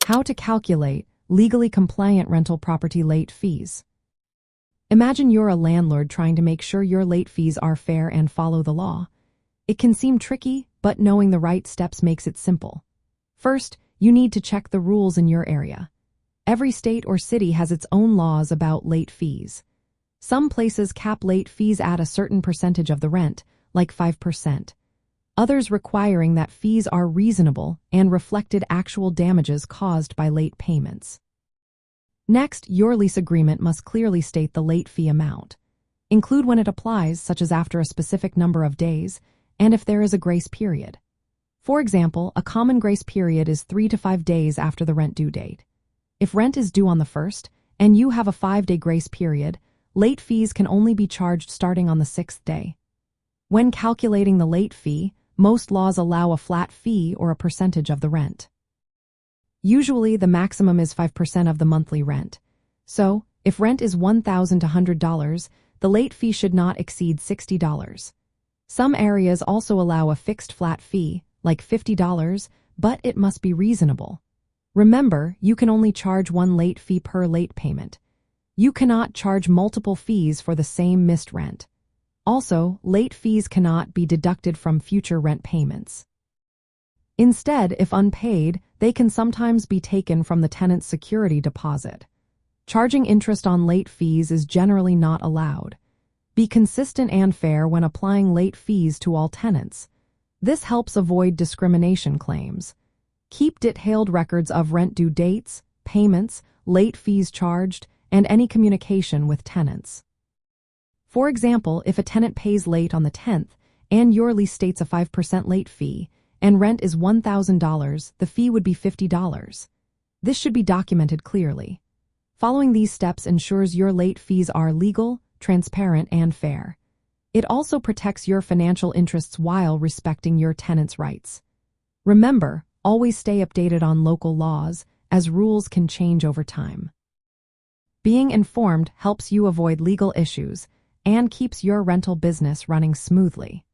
How to calculate legally compliant rental property late fees. Imagine you're a landlord trying to make sure your late fees are fair and follow the law. It can seem tricky, but knowing the right steps makes it simple. First, you need to check the rules in your area. Every state or city has its own laws about late fees. Some places cap late fees at a certain percentage of the rent, like 5%. Others requiring that fees are reasonable and reflected actual damages caused by late payments. Next, your lease agreement must clearly state the late fee amount. Include when it applies, such as after a specific number of days, and if there is a grace period. For example, a common grace period is 3 to 5 days after the rent due date. If rent is due on the 1st, and you have a 5-day grace period, late fees can only be charged starting on the 6th day. When calculating the late fee, most laws allow a flat fee or a percentage of the rent. Usually, the maximum is 5% of the monthly rent. So, if rent is $1,100, the late fee should not exceed $60. Some areas also allow a fixed flat fee, like $50, but it must be reasonable. Remember, you can only charge one late fee per late payment. You cannot charge multiple fees for the same missed rent. Also, late fees cannot be deducted from future rent payments. Instead, if unpaid, they can sometimes be taken from the tenant's security deposit. Charging interest on late fees is generally not allowed. Be consistent and fair when applying late fees to all tenants. This helps avoid discrimination claims. Keep detailed records of rent due dates, payments, late fees charged, and any communication with tenants. For example, if a tenant pays late on the 10th and your lease states a 5% late fee, and rent is $1,000, the fee would be $50. This should be documented clearly. Following these steps ensures your late fees are legal, transparent, and fair. It also protects your financial interests while respecting your tenants' rights. Remember, always stay updated on local laws, as rules can change over time. Being informed helps you avoid legal issues and keeps your rental business running smoothly.